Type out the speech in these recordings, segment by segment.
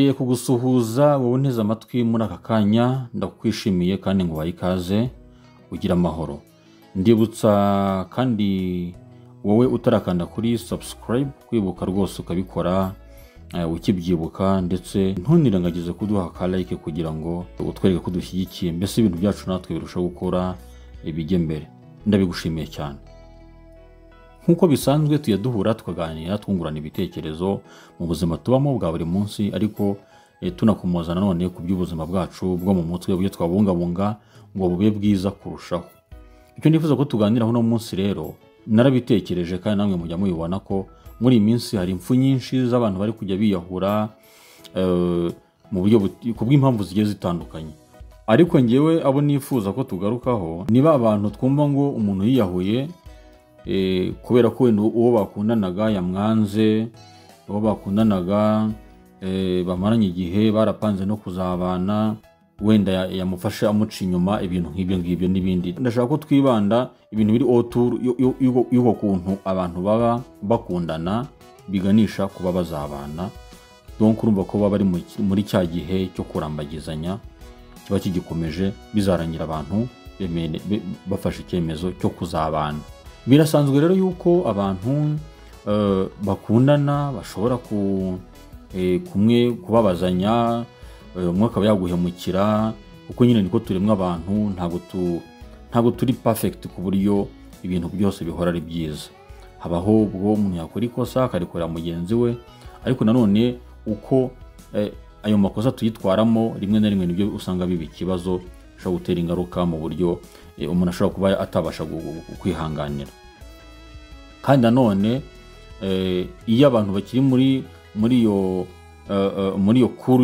nongeye kugusuhuza wowe unteze amatwi muri aka kanya, ndakwishimiye kandi nguhaye ikaze ugira amahoro. Ndibutsa kandi wowe utarakanda kuri subscribe kwibuka rwose ukabikora ukibyibuka, ndetse ntunirengagize kuduha ka like kugira ngo utwereke ko dushyigikiye, mbese ibintu byacu natwe birushaho gukora ibijye mbere. Ndabigushimiye cyane. Nkuko bisanzwe tuyaduhura tukaganira twungurana ibitekerezo mu buzima tubamo bwa buri munsi, ariko tunakomoza nanone ku by'ubuzima bwacu bwo mu mutwe byo twabungabunga ngo bube bwiza kurushaho. Icyo nifuza ko tuganiraho no munsi rero, narabitekereje kandi namwe mujya mubibona ko muri iyi minsi hari impfu nyinshi z'abantu bari kujya biyahura mu buryo kubw'impamvu zigiye zitandukanye. Ariko ngewe abo nifuza ko tugarukaho niba abantu twumva ngo umuntu yiyahuye kubera ko uwo bakundanaga yamwanze, uwo bakundanaga bamaranye igihe barapanze no kuzabana, wenda yamufashe amuca inyuma, ibintu nk'ibyo ngibyo n'ibindi. Ndashaka ko twibanda ibintu biri autour y'uko kuntu abantu baba bakundana biganisha kuba bazabana. Donc urumva ko baba bari muri cya gihe cyo kurambagizanya kiba kigikomeje, bizarangira abantu bafashe icyemezo cyo kuzabana. Birasanzwe rero yuko abantu bakundana bashobora kumwe kubabazanya, umwe akaba yaguhemukira, kuko nyine niko turemwa abantu, ntabwo turi perfect ku buryo ibintu byose bihora ari byiza. Habaho ubwo umuntu yakora ikosa akarikorera mugenzi we, ariko nanone uko ayo makosa tuyitwaramo rimwe na rimwe nibyo usanga biba ikibazo, bishobora gutera ingaruka mu buryo umuntu ashobora kuba atabasha kwihanganira. Kandi nanone iyo abantu bakiri muri iyo kuru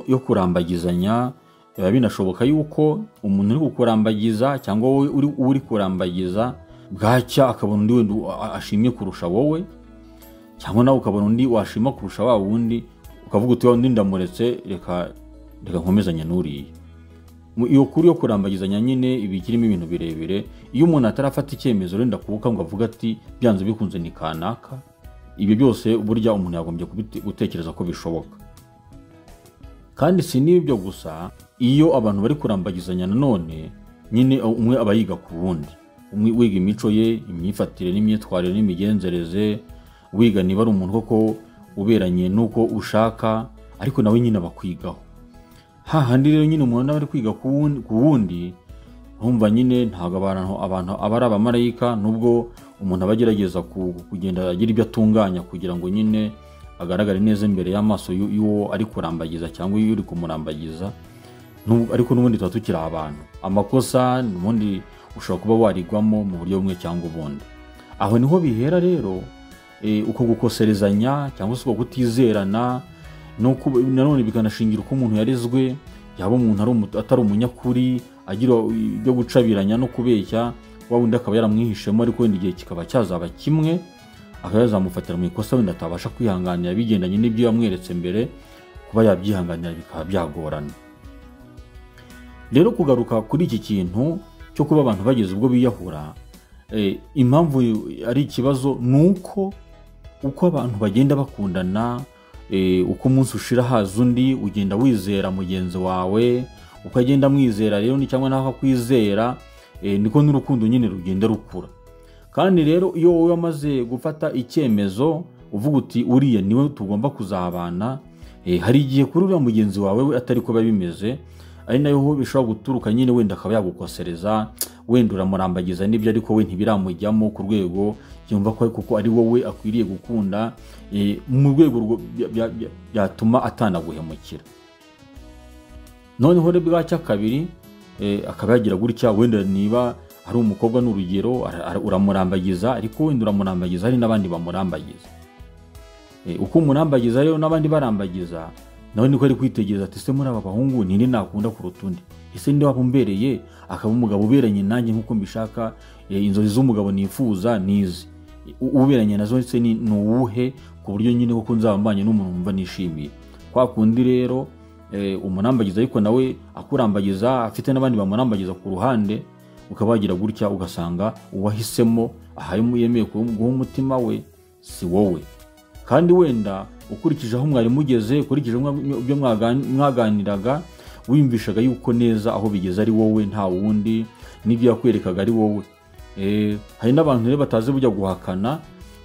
yo kurambagizanya, biba binashoboka yuko umuntu uri kukurambagiza cyangwa wowe uri kurambagiza bwacya akabona undi wenda ashimye kurusha wowe, cyangwa nawe ukabona undi washima kurusha wa wundi, ukavuga uti undi ndamuretse, reka nkomezanye n'uriya. Iyo kuri yo kurambagizanya nyine ibikirimo ibintu birebire. Iyo umuntu atarafata icyemezo renda kubuka ngo avuga ati byanze bikunze ni kanaka, ibyo byose burya umuntu yagombye gutekereza ko bishoboka. Kandi si n'ibyo gusa, iyo abantu bari kurambagizanya nanone nyine umwe aba yiga ku wundi, umwe wiga imico ye, imyifatire n'imyitwarire n'imigenzereze, wiga niba ari umuntu koko uberanye n'uko ushaka, ariko nawe nyine abakwigaho. Hahandi rero nyine umuntu aba ari kwiga ku wundi, urumva nyine ntabwo abantu aba ari abamarayika, nubwo umuntu aba agerageza kugenda agira ibyo atunganya kugira ngo nyine agaragare neza imbere y'amaso y'uwo ari kurambagiza cyangwa y'uri kumurambagiza, ariko n'ubundi tuba tukiri abantu. Amakosa n'ubundi ushobora kuba warigwamo mu buryo bumwe cyangwa ubundi. Aho niho bihera rero uko gukoserezanya cyangwa se uko kutizerana, nanone bikanashingira uko umuntu yarezwe, yaba umuntu atari umunyakuri, agira ibyo gucabiranya no kubeshya, wa wundi akaba yaramwihishemo, ariko wenda igihe kikaba cyazaba kimwe akaba yazamufatira mu ikosa wenda atabasha kwihanganira bigendanye n'ibyo yamweretse mbere, kuba yabyihanganira bikaba byagorana. Rero kugaruka kuri iki kintu cyo kuba abantu bageze ubwo biyahura, impamvu ari ikibazo nuko uko abantu bagenda bakundana, uko umunsi ushira haza undi, ugenda wizera mugenzi wawe, uko agenda mwizera rero ni cyangwa naho akwizera, niko n'urukundo nyine rugenda rukura. Kandi rero iyo wowe wamaze gufata icyemezo uvuga uti uriya niwe tugomba kuzabana, hari igihe kuri uriya mugenzi wawe we atari ko biba bimeze, ari nayo bishobora guturuka nyine wenda akaba yagukosereza, wenda uramurambagiza n'ibyo ariko we ntibiramujyamo ku rwego yumva ko kuko ari wowe akwiriye gukunda, mu rwego byatuma atanaguhemukira. Noneho rero bwacya kabiri akaba yagira gutya, wenda niba ari umukobwa n'urugero uramurambagiza, ariko wenda uramurambagiza hari n'abandi bamurambagiza. Uko umurambagiza rero n'abandi barambagiza, nawe niko ari kwitegereza ati se muri aba bahungu ninde nakunda kuruta undi, ese ninde wabumbereye akaba umugabo uberanye nanjye nkuko mbishaka, inzozi z'umugabo nifuza nizi, uberanye nazo se ni uwuhe, ku buryo nyine koko nzabambanye n'umuntu mva nishimiye. Kwa kundi rero umurambagiza ariko nawe akurambagiza afite n'abandi bamurambagiza ku ruhande, ukaba wagira gutya ugasanga uwahisemo ahayemo yemeye guha umutima we si wowe. Kandi wenda ukurikije aho mwari mugeze, ukurikije ibyo mwaganiraga, wiyumvishaga yuko neza aho bigeze ari wowe nta wundi, n'ibyo yakwerekaga ari wowe. Hari n'abantu rero batazi bujya guhakana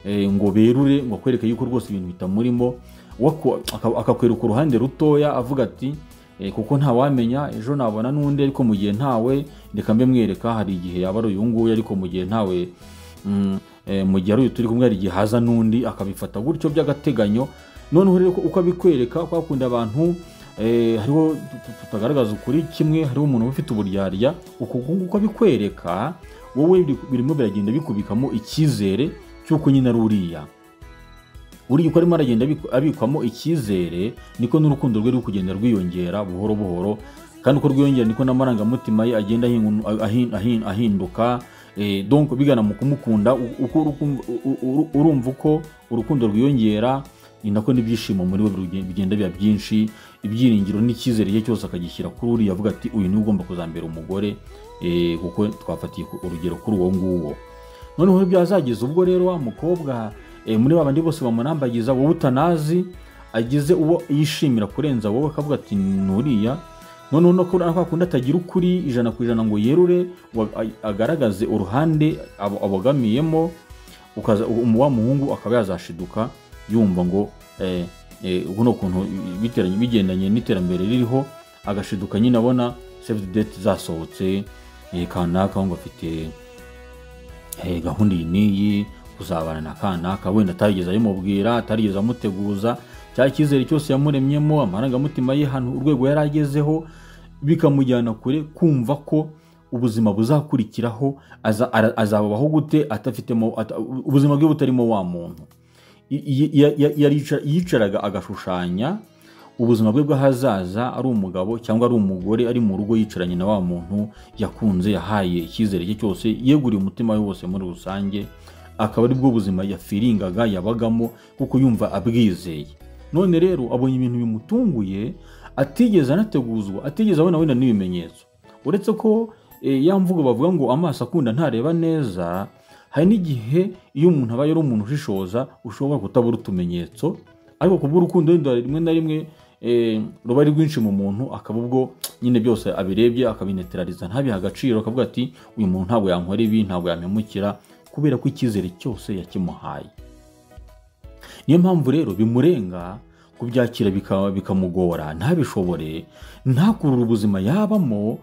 ngo berure ngo akwereke yuko rwose ibintu bitamurimo, akakwereka uruhande rutoya avuga ati kuko nta wamenya ejo nabona n'undi, ariko mu gihe ntawe reka mbe mwereka, hari igihe yaba ari uyu nguyu, ariko mu gihe ntawe mu gihe ari uyu turi kumwe hari igihe haza n'undi, akabifata gutyo by'agateganyo. Noneho rero uko abikwereka kwakunda abantu hariho tutagaragaza ukuri kimwe, hariho umuntu ufite uburyarya, uko abikwereka wowe birimo biragenda bikubikamo icyizere cy'uko nyine ari uriya uko arimo aragenda abikwamo icyizere, niko n'urukundo rwe ruri kugenda rwiyongera buhoro buhoro, kandi uko rwiyongera niko n'amarangamutima ye agenda ahinduka. Donc bigana mu kumukunda, urumva uko urukundo rwiyongera, ni nako n'ibyishimo muri we bigenda biba byinshi, ibyiringiro n'icyizere cye cyose akagishyira kuri uriya, avuga ati uyu niwe ugomba kuzambera umugore, kuko twafatiye urugero kuri uwo nguwo. Noneho byazageza ubwo rero wa mukobwa muri babandi bose bamunambagiza, wowe utanazi, agize uwo yishimira kurenza wowe, akavuga ati nuriya. Noneho no kundi atagira ukuri 100% ngo yerure agaragaze uruhande abogamiyemo, wa muhungu akaba yazashiduka yumva ngo uno kuntu bigendanye n'iterambere ririho, agashiduka nyine abona save the date zasohotse, kanaka ngo afite gahunda iyi kuzabana na kanaka, wenda atarigeze ayimubwira, atarigeze amuteguza, cya cyizere cyose yamuremyemo, amarangamutima ye hano urwego yaragezeho, bikamujyana kure kumva ko ubuzima buzakurikiraho azabaho gute atafitemo ubuzima bwe butarimo wa muntu. Yicaraga agashushanya ubuzima bwe bw'ahazaza, ari umugabo cyangwa ari umugore, ari mu rugo yicaranye na wa muntu yakunze, yahaye icyizere cye cyose, yeguriye umutima we wose muri rusange, akaba ari bwo buzima yafiringaga yabagamo kuko yumva abwizeye. None rero abonye ibintu bimutunguye, atigeze anateguzwa, atigeze abona wenda n'ibimenyetso, uretse ko ya mvugo bavuga ngo amaso akunda ntareba neza. Hari n'igihe iyo umuntu abaye ari umuntu ushishoza, ushobora kutabura utumenyetso, ariko kubw'urukundo rimwe na rimwe ruba ari rwinshi mu muntu, akaba ubwo nyine byose abirebye akabineterariza, ntabiha agaciro, akavuga ati uyu muntu ntabwo yankora ibi, ntabwo yampemukira, kubera ko icyizere cyose yakimuhaye. Niyo mpamvu rero bimurenga kubyakira bikamugora, ntabishobore, ntakurura ubuzima yabamo,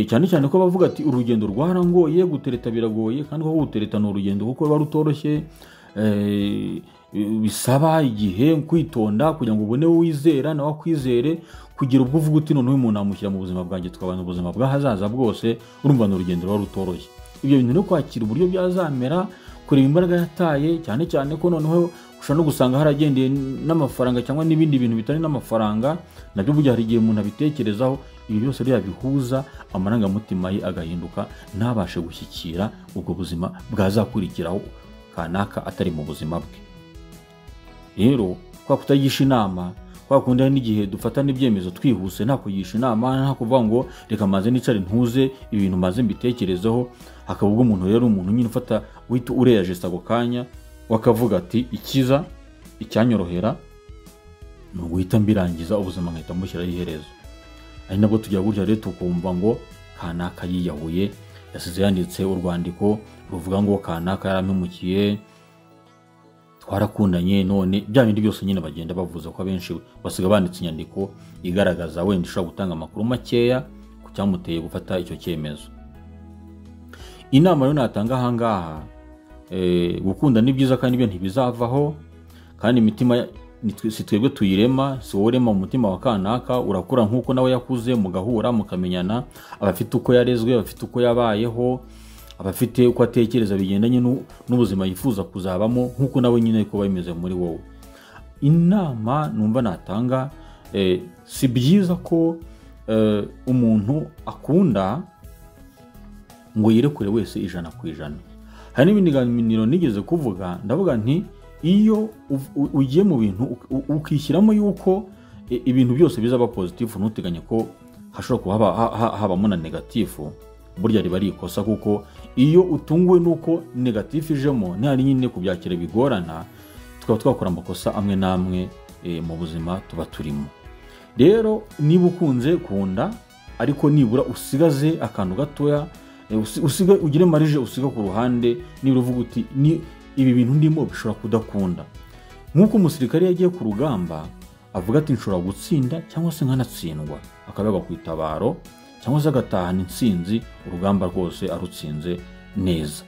cyane cyane ko bavuga ati urugendo rwarangoye, gutereta biragoye, kandi ko gutereta ni urugendo kuko ruba rutoroshye, bisaba igihe, kwitonda kugira ngo ubone wizera nawe akwizere, kugira ubwo uvuga uti noneho umuntu amushyira mu buzima bwanjye tukabana ubuzima bw'ahazaza bwose, urumva ni urugendo ruba rutoroshye. Ibyo bintu no kwakira uburyo byazamera, kureba imbaraga yataye, cyane cyane ko noneho ushobora no gusanga haragendeye n'amafaranga cyangwa n'ibindi bintu bitari n'amafaranga, nabyo burya hari igihe umuntu abitekerezaho, ibi byose rero bihuza amarangamutima ye agahinduka, ntabashe gushyikira ubwo buzima bwazakurikiraho kanaka atari mu buzima bwe. Rero kwa kutagisha inama, kwa kundi hari n'igihe dufata n'ibyemezo twihuse, nta kugisha inama, nta kuvuga ngo reka maze nicare ntuze ibintu maze mbitekerezaho, hakaba ubwo umuntu rero umuntu nyine ufata uhita ureyaje ako kanya, wakavuga ati ikiza icyanyorohera ni uguhita mbirangiza ubuzima nkahita mushyiraho iherezo. Ari nabwo tujya gutya rero tukumva ngo kanaka yiyahuye, yasize yanditse urwandiko ruvuga ngo kanaka yarampemukiye, twarakundanye, none bya bindi byose nyine bagenda bavuza ko abenshi basiga banditse inyandiko igaragaza wenda ishobora gutanga amakuru makeya ku cyamuteye gufata icyo cyemezo. Inama rero natanga ahangaha, gukunda ni byiza kandi ibyo ntibizavaho, kandi imitima si twebwe tuyirema, si wowe urema umutima wa kanaka, urakura nk'uko nawe yakuze, mugahura mukamenyana, abafite uko yarezwe, abafite uko yabayeho, abafite uko atekereza bigendanye n'ubuzima yifuza kuzabamo, nk'uko nawe nyine ko bimeze muri wowe. Inama numva natanga, si byiza ko umuntu akunda ngo yirekure wese 100%. Hari n'ibindi ganiro nigeze kuvuga, ndavuga nti iyo ugiye mu bintu ukishyiramo yuko ibintu byose bizaba positive, ntuteganye ko hashobora kuba habamo na negatifu, burya riba ari ikosa, kuko iyo utunguwe nuko negatifu ijemo ntihari nyine kubyakira bigorana, tukaba twakora amakosa amwe n'amwe mu buzima tuba turimo. Rero niba ukunze kunda ariko nibura usigaze akantu gatoya, ugire marije usiga ku ruhande, nibura uvuga uti ni ibi bintu ndimo bishobora kudakunda. Nk'uko umusirikare yagiye ku rugamba avuga ati nshobora gutsinda cyangwa se nkanatsindwa, akabaga ku itabaro cyangwa se agatahana intsinzi, urugamba rwose arutsinze neza.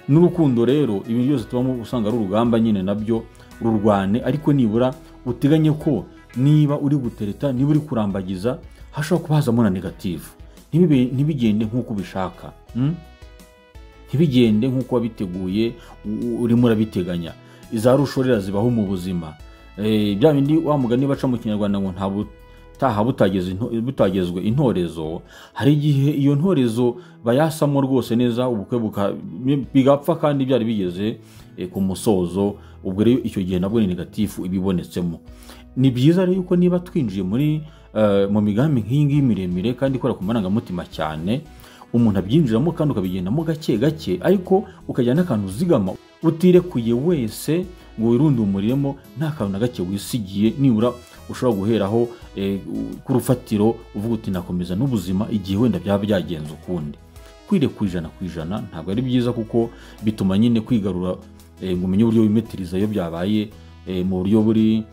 N'urukundo rero ibi byose tubamo usanga ari urugamba nyine nabyo rurwane, ariko nibura uteganye ko niba uri gutereta, niba uri kurambagiza, hashobora kuba hazamo na negative. Ntibigende nk'uko ubishaka, ntibigende nk'uko wabiteguye urimo urabiteganya. Iza rushorera zibaho mu buzima, bya bindi wa mugani baca mu Kinyarwanda ngo nta butaha butagezwe intorezo. Hari igihe iyo ntorezo bayasamo rwose neza, ubukwe bigapfa kandi byari bigeze ku musozo. Ubwo rero icyo gihe nabwo ni negatifu ibibonetsemo. Ni byiza rero yuko niba twinjiye mu migambi nk'iyi ngiyi miremire kandi ikora ku marangamutima cyane, umuntu abyinjiramo kandi ukabigendamo gake gake, ariko ukajyana n'akantu uzigama, utirekuye wese ngo wirundumuriremo, nta kantu na gake wisigiye, nibura ushobora guheraho ku rufatiro uvuga uti nakomeza n'ubuzima igihe wenda byaba byagenze ukundi. Kwirekura 100% ntabwo ari byiza, kuko bituma nyine kwigarura ngo umenye uburyo wimetiriza iyo byabaye mu buryo buri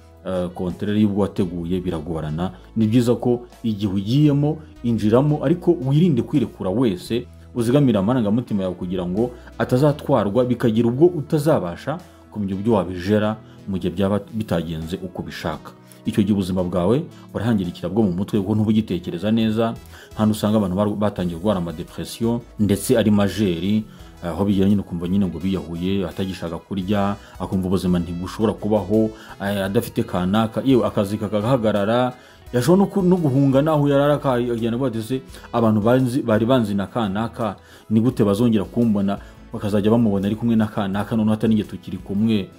kontrere y'ubwo wateguye biragorana. Ni byiza ko igihe ugiyemo injiramo, ariko wirinde kwirekura wese, uzigamira amarangamutima yawe kugira ngo atazatwarwa bikagira ubwo utazabasha kumenya uburyo wabijera mu gihe byaba bitagenze uko bishaka. Icyo gihe ubuzima bwawe burahangirikira bwo mu mutwe, kuko ntubugitekereza neza. Hano usanga abantu batangiye kurwara amadepression ndetse ari majeri, aho bigera nyine kumva nyine ngo biyahuye, atagishaka kurya, akumva ubuzima ntibushobora kubaho adafite kanaka, yewe akazi kagahagarara, yashobora no guhunga naho yarara kagenda batese abantu bari banzi na kanaka, ni gute bazongera kumbona, bakazajya bamubona ari kumwe na kanaka none hata ninge tukiri kumwe.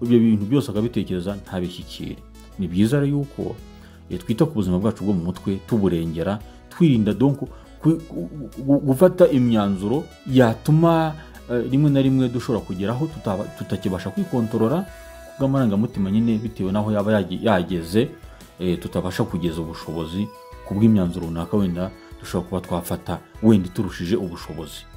Ibyo bintu byose akabitekereza ntabishyikire. Ni byiza rero yuko twita ku buzima bwacu bwo mu mutwe, tuburengera, twirinda donc gufata imyanzuro yatuma rimwe na rimwe dushobora kugeraho tutakibasha kwikontorora kubw'amarangamutima nyine, bitewe naho yaba yageze, tutabasha kugeza ubushobozi kubw'imyanzuro runaka wenda dushobora kuba twafata wenda turushije ubushobozi.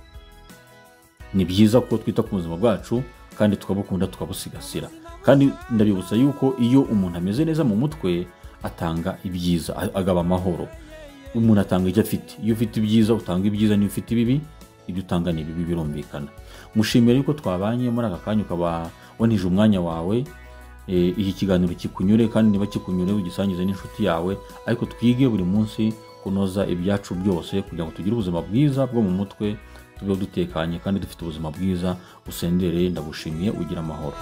Ni byiza ko twita ku buzima bwacu kandi tukabukunda, tukabusigasira. Kandi ndabibutsa yuko iyo umuntu ameze neza mu mutwe atanga ibyiza, agaba amahoro. Umuntu atanga icyo afite. Iyo ufite ibyiza utanga ibyiza, niyo ufite ibibi ibyo utanga ni bibi, birumvikana. Mushimire yuko twabanye muri aka kanya, ukaba wanije umwanya wawe. Iki kiganiro kikunyure, kandi niba kikunyure ugisangize n'inshuti yawe, ariko twige buri munsi kunoza ibyacu byose kugira ngo tugire ubuzima bwiza bwo mu mutwe, tubeho dutekanye kandi dufite ubuzima bwiza busendereye. Ndagushimiye, ugira amahoro.